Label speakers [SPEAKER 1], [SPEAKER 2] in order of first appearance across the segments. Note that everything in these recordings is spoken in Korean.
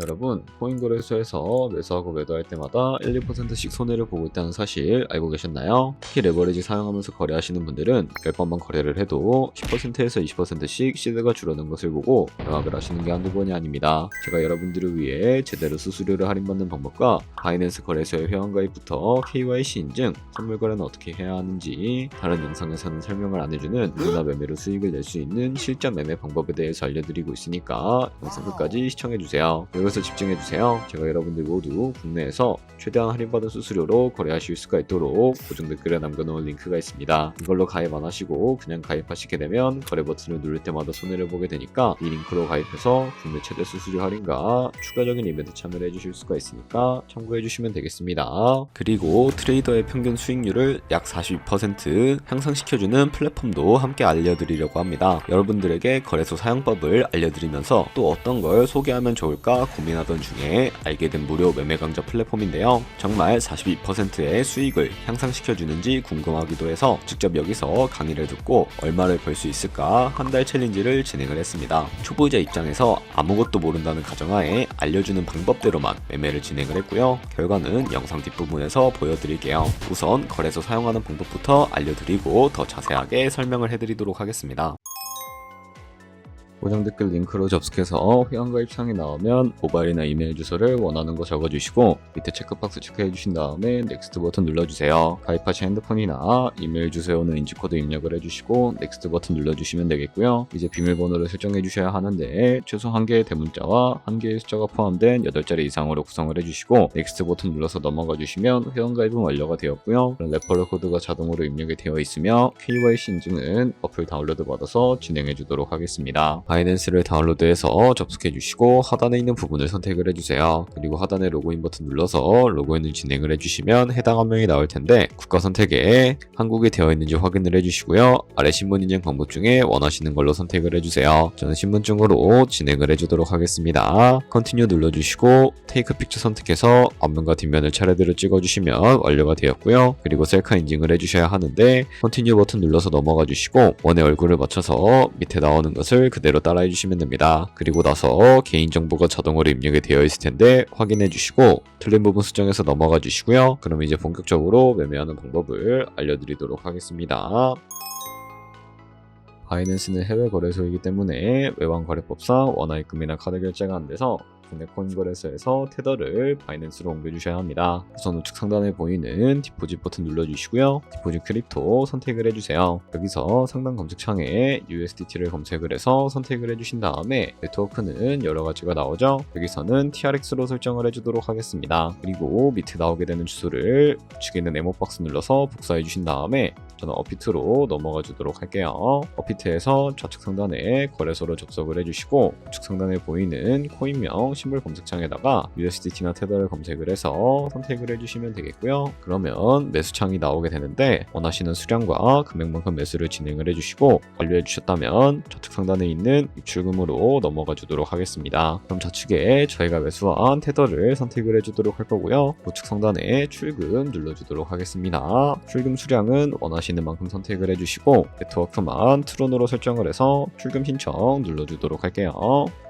[SPEAKER 1] 여러분, 코인 거래소에서 매수하고 매도할 때마다 1, 2%씩 손해를 보고 있다는 사실 알고 계셨나요? 특히 레버리지 사용하면서 거래하시는 분들은 10번만 거래를 해도 10%에서 20%씩 시드가 줄어든 것을 보고 경악을 하시는 게 한두 번이 아닙니다. 제가 여러분들을 위해 제대로 수수료를 할인받는 방법과 바이낸스 거래소의 회원가입부터 KYC 인증, 선물 거래는 어떻게 해야 하는지 다른 영상에서는 설명을 안 해주는 누구나 매매로 수익을 낼 수 있는 실전 매매 방법에 대해서 알려드리고 있으니까 영상 끝까지 시청해주세요. 여기서 집중해주세요. 제가 여러분들 모두 국내에서 최대한 할인받은 수수료로 거래하실 수가 있도록 고정 댓글에 남겨놓은 링크가 있습니다. 이걸로 가입 안 하시고 그냥 가입하시게 되면 거래 버튼을 누를 때마다 손해를 보게 되니까 이 링크로 가입해서 국내 최대 수수료 할인과 추가적인 이벤트 참여를 해주실 수가 있으니까 참고해주시면 되겠습니다. 그리고 트레이더의 평균 수익률을 약 42% 향상시켜주는 플랫폼도 함께 알려드리려고 합니다. 여러분들에게 거래소 사용법을 알려드리면서 또 어떤 걸 소개하면 좋을까 고민하던 중에 알게 된 무료 매매 강좌 플랫폼인데요. 정말 42%의 수익을 향상시켜주는지 궁금하기도 해서 직접 여기서 강의를 듣고 얼마를 벌 수 있을까 한 달 챌린지를 진행을 했습니다. 초보자 입장에서 아무것도 모른다는 가정하에 알려주는 방법대로만 매매를 진행을 했고요. 결과는 영상 뒷부분에서 보여드릴게요. 우선 거래소 사용하는 방법부터 알려드리고 더 자세하게 설명을 해드리도록 하겠습니다. 고정 댓글 링크로 접속해서 회원가입창이 나오면 모바일이나 이메일 주소를 원하는 거 적어주시고 밑에 체크박스 체크해주신 다음에 넥스트 버튼 눌러주세요. 가입하신 핸드폰이나 이메일 주소에 오는 인지코드 입력을 해주시고 넥스트 버튼 눌러주시면 되겠고요. 이제 비밀번호를 설정해주셔야 하는데 최소 1개의 대문자와 1개의 숫자가 포함된 8자리 이상으로 구성을 해주시고 넥스트 버튼 눌러서 넘어가 주시면 회원가입은 완료가 되었고요. 레퍼럴 코드가 자동으로 입력이 되어 있으며 KYC 인증은 어플 다운로드 받아서 진행해 주도록 하겠습니다. 바이낸스를 다운로드해서 접속해 주시고 하단에 있는 부분을 선택을 해주세요. 그리고 하단에 로그인 버튼 눌러서 로그인을 진행을 해주시면 해당 화면이 나올 텐데 국가 선택에 한국이 되어 있는지 확인을 해주시고요. 아래 신분 인증 방법 중에 원하시는 걸로 선택을 해주세요. 저는 신분증으로 진행을 해주도록 하겠습니다. 컨티뉴 눌러주시고 테이크 픽처 선택해서 앞면과 뒷면을 차례대로 찍어주시면 완료가 되었고요. 그리고 셀카 인증을 해주셔야 하는데 컨티뉴 버튼 눌러서 넘어가 주시고 원의 얼굴을 맞춰서 밑에 나오는 것을 그대로 따라해 주시면 됩니다. 그리고 나서 개인정보가 자동으로 입력이 되어 있을 텐데 확인해 주시고 틀린 부분 수정해서 넘어가 주시고요. 그럼 이제 본격적으로 매매하는 방법을 알려드리도록 하겠습니다. 바이낸스는 해외 거래소이기 때문에 외환거래법상 원화입금이나 카드 결제가 안 돼서 국내 코인 거래소에서 테더를 바이낸스로 옮겨주셔야 합니다. 우선 우측 상단에 보이는 디포짓 버튼 눌러주시고요. 디포짓 크립토 선택을 해주세요. 여기서 상단 검색창에 USDT를 검색을 해서 선택을 해주신 다음에 네트워크는 여러 가지가 나오죠. 여기서는 TRX로 설정을 해주도록 하겠습니다. 그리고 밑에 나오게 되는 주소를 우측에 있는 네모박스 눌러서 복사해 주신 다음에 저는 업비트로 넘어가 주도록 할게요. 업비트에서 좌측 상단에 거래소로 접속을 해주시고 우측 상단에 보이는 코인명 심볼 검색창에다가 USDT나 테더를 검색을 해서 선택을 해주시면 되겠고요. 그러면 매수창이 나오게 되는데 원하시는 수량과 금액만큼 매수를 진행을 해주시고 완료해 주셨다면 좌측 상단에 있는 입출금으로 넘어가 주도록 하겠습니다. 그럼 좌측에 저희가 매수한 테더를 선택을 해주도록 할 거고요. 우측 상단에 출금 눌러주도록 하겠습니다. 출금 수량은 원하시는 만큼 선택을 해주시고 네트워크만 트론으로 설정을 해서 출금 신청 눌러주도록 할게요.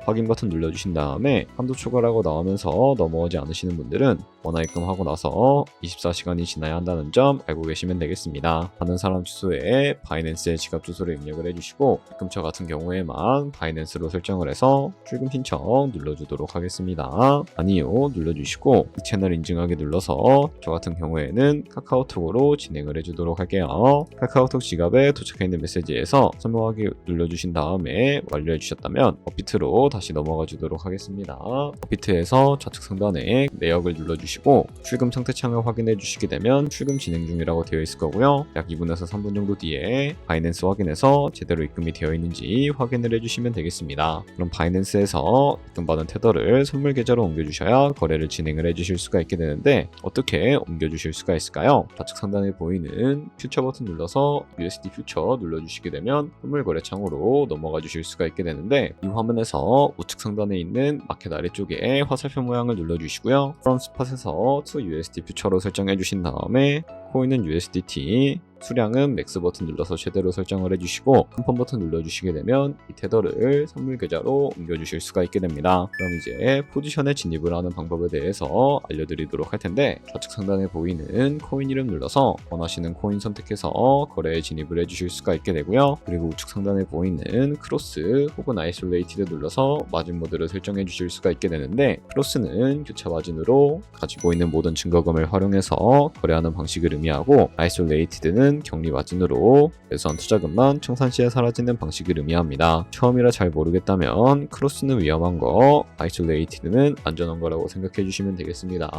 [SPEAKER 1] 확인 버튼 눌러주신 다음에 한도 초과라고 나오면서 넘어오지 않으시는 분들은 원화입금하고 나서 24시간이 지나야 한다는 점 알고 계시면 되겠습니다. 받는 사람 주소에 바이낸스의 지갑 주소를 입력을 해주시고 입금처 같은 경우에만 바이낸스로 설정을 해서 출금 신청 눌러주도록 하겠습니다. 아니요 눌러주시고 이 채널 인증하기 눌러서 저 같은 경우에는 카카오톡으로 진행을 해주도록 할게요. 카카오톡 지갑에 도착해 있는 메시지에서 선명하게 눌러주신 다음에 완료해 주셨다면 업비트로 다시 넘어가 주도록 하겠습니다. 업비트에서 좌측 상단에 내역을 눌러주시고 출금 상태 창을 확인해 주시게 되면 출금 진행 중이라고 되어 있을 거고요. 약 2분에서 3분 정도 뒤에 바이낸스 확인해서 제대로 입금이 되어 있는지 확인을 해주시면 되겠습니다. 그럼 바이낸스에서 입금받은 테더를 선물 계좌로 옮겨주셔야 거래를 진행을 해주실 수가 있게 되는데 어떻게 옮겨주실 수가 있을까요? 좌측 상단에 보이는 퓨처 버튼 눌러서 USD 퓨처 눌러주시게 되면 선물 거래 창으로 넘어가 주실 수가 있게 되는데 이 화면에서 우측 상단에 있는 마켓 아래쪽에 화살표 모양을 눌러주시고요. From Spot에서 to USD 퓨처로 설정해 주신 다음에 코인은 USDT, 수량은 맥스 버튼 눌러서 최대로 설정을 해주시고 컨펌 버튼 눌러주시게 되면 이 테더를 선물 계좌로 옮겨주실 수가 있게 됩니다. 그럼 이제 포지션에 진입을 하는 방법에 대해서 알려드리도록 할 텐데, 좌측 상단에 보이는 코인 이름 눌러서 원하시는 코인 선택해서 거래에 진입을 해주실 수가 있게 되고요. 그리고 우측 상단에 보이는 크로스 혹은 아이솔레이티드 눌러서 마진 모드를 설정해 주실 수가 있게 되는데, 크로스는 교차 마진으로 가지고 있는 모든 증거금을 활용해서 거래하는 방식을 의미하고, 아이솔레이티드는 격리 마진으로 매수한 투자금만 청산 시에 사라지는 방식을 의미합니다. 처음이라 잘 모르겠다면 크로스는 위험한 거, 아이솔레이티드는 안전한 거라고 생각해 주시면 되겠습니다.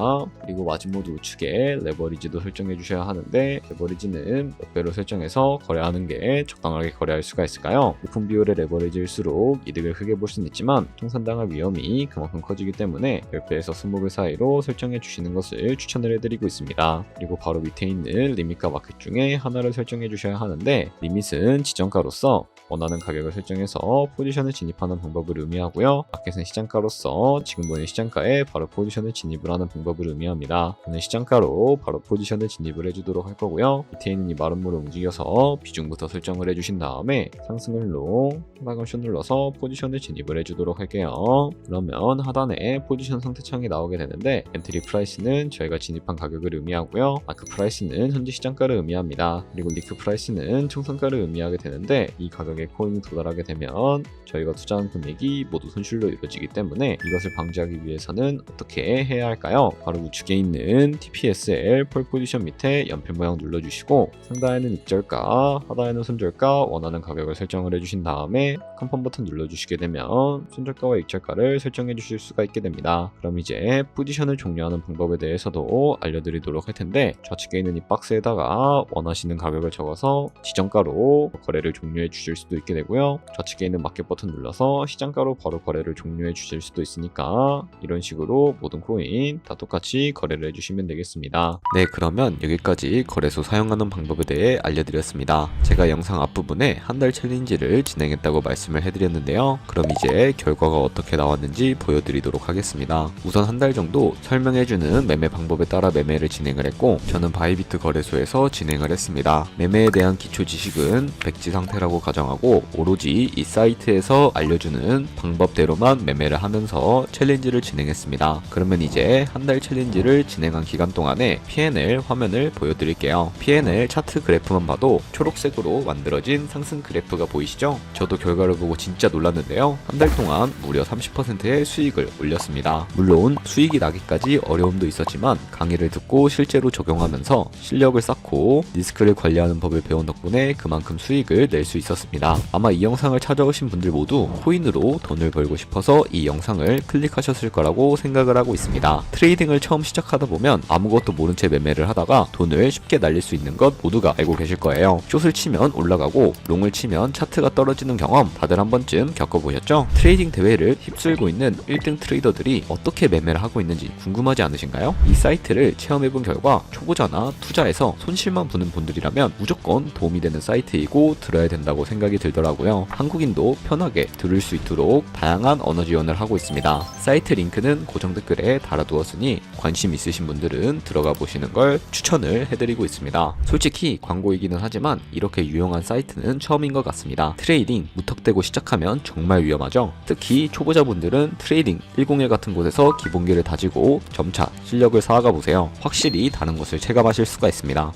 [SPEAKER 1] 그리고 마진 모드 우측에 레버리지도 설정해 주셔야 하는데, 레버리지는 몇 배로 설정해서 거래하는 게 적당하게 거래할 수가 있을까요? 높은 비율의 레버리지일수록 이득을 크게 볼 수는 있지만 청산당할 위험이 그만큼 커지기 때문에 10배에서 20배 사이로 설정해 주시는 것을 추천을 해드리고 있습니다. 그리고 바로 밑에 있는 리밋과 마켓 중에 하나를 설정해 주셔야 하는데, 리밋은 지정가로서 원하는 가격을 설정해서 포지션을 진입하는 방법을 의미하고요. 마켓은 시장가로서 지금 보이는 시장가에 바로 포지션을 진입을 하는 방법을 의미합니다. 저는 시장가로 바로 포지션을 진입을 해주도록 할 거고요. 밑에 있는 이 마름모를 움직여서 비중부터 설정을 해주신 다음에 상승을 롱, 하단을 숏 눌러서 포지션을 진입을 해주도록 할게요. 그러면 하단에 포지션 상태창이 나오게 되는데, 엔트리 프라이스는 저희가 진입한 가격을 의미하고요. 마크 프라이스는 현재 시장가를 의미합니다. 그리고 리크 프라이스는 청산가를 의미하게 되는데, 이 가격에 코인이 도달하게 되면 저희가 투자한 금액이 모두 손실로 이루어지기 때문에 이것을 방지하기 위해서는 어떻게 해야 할까요? 바로 우측에 있는 TPSL 폴 포지션 밑에 연필 모양 눌러주시고, 상단에는 익절가, 하단에는 손절가 원하는 가격을 설정을 해주신 다음에 컨펌 버튼 눌러주시게 되면 손절가와 익절가를 설정해 주실 수가 있게 됩니다. 그럼 이제 포지션을 종료하는 방법에 대해서도 알려드리도록 할 텐데, 좌측에 있는 이 박스에다가 원하시는 가격을 적어서 지정가로 거래를 종료해 주실 수도 있게 되고요. 좌측에 있는 마켓 버튼 눌러서 시장가로 바로 거래를 종료해 주실 수도 있으니까 이런 식으로 모든 코인 다 똑같이 거래를 해주시면 되겠습니다. 네, 그러면 여기까지 거래소 사용하는 방법에 대해 알려드렸습니다. 제가 영상 앞부분에 한 달 챌린지를 진행했다고 말씀을 해드렸는데요. 그럼 이제 결과가 어떻게 나왔는지 보여드리도록 하겠습니다. 우선 한 달 정도 설명해주는 매매 방법에 따라 매매를 진행을 했고, 저는 바이비트 거래소에서 진행을 했습니다. 매매에 대한 기초 지식은 백지 상태라고 가정하고 오로지 이 사이트에서 알려주는 방법대로만 매매를 하면서 챌린지를 진행했습니다. 그러면 이제 한 달 챌린지를 진행한 기간 동안에 P&L 화면을 보여드릴게요. P&L 차트 그래프만 봐도 초록색으로 만들어진 상승 그래프가 보이시죠? 저도 결과를 보고 진짜 놀랐는데요. 한 달 동안 무려 30%의 수익을 올렸습니다. 물론 수익이 나기까지 어려움도 있었지만 강의를 듣고 실제로 적용하면서 실력을 쌓고 리스크를 관리하는 법을 배운 덕분에 그만큼 수익을 낼 수 있었습니다. 아마 이 영상을 찾아오신 분들 모두 코인으로 돈을 벌고 싶어서 이 영상을 클릭하셨을 거라고 생각을 하고 있습니다. 트레이딩을 처음 시작하다 보면 아무것도 모른 채 매매를 하다가 돈을 쉽게 날릴 수 있는 것 모두가 알고 계실 거예요. 숏을 치면 올라가고 롱을 치면 차트가 떨어지는 경험 다들 한 번쯤 겪어보셨죠? 트레이딩 대회를 휩쓸고 있는 1등 트레이더들이 어떻게 매매를 하고 있는지 궁금하지 않으신가요? 이 사이트를 체험해본 결과 초보자나 투자에서 손실만 보는 분들이라면 무조건 도움이 되는 사이트이고 들어야 된다고 생각이 들더라고요. 한국인도 편하게 들을 수 있도록 다양한 언어 지원을 하고 있습니다. 사이트 링크는 고정 댓글에 달아두었으니 관심 있으신 분들은 들어가 보시는 걸 추천을 해드리고 있습니다. 솔직히 광고이기는 하지만 이렇게 유용한 사이트는 처음인 것 같습니다. 트레이딩 무턱대고 시작하면 정말 위험하죠. 특히 초보자분들은 트레이딩 101 같은 곳에서 기본기를 다지고 점차 실력을 쌓아가 보세요. 확실히 다른 것을 체감하실 수가 있습니다.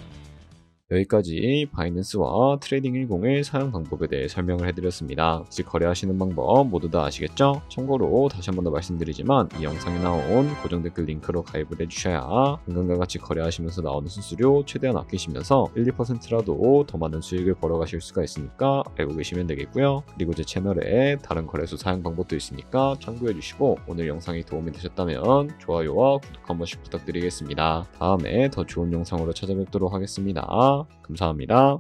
[SPEAKER 1] 여기까지 바이낸스와 트레이딩 10의 사용 방법에 대해 설명을 해드렸습니다. 즉 거래하시는 방법 모두 다 아시겠죠? 참고로 다시 한 번 더 말씀드리지만 이 영상에 나온 고정 댓글 링크로 가입을 해주셔야 은근과 같이 거래하시면서 나오는 수수료 최대한 아끼시면서 1, 2%라도 더 많은 수익을 벌어가실 수가 있으니까 알고 계시면 되겠고요. 그리고 제 채널에 다른 거래소 사용 방법도 있으니까 참고해주시고, 오늘 영상이 도움이 되셨다면 좋아요와 구독 한 번씩 부탁드리겠습니다. 다음에 더 좋은 영상으로 찾아뵙도록 하겠습니다. 감사합니다.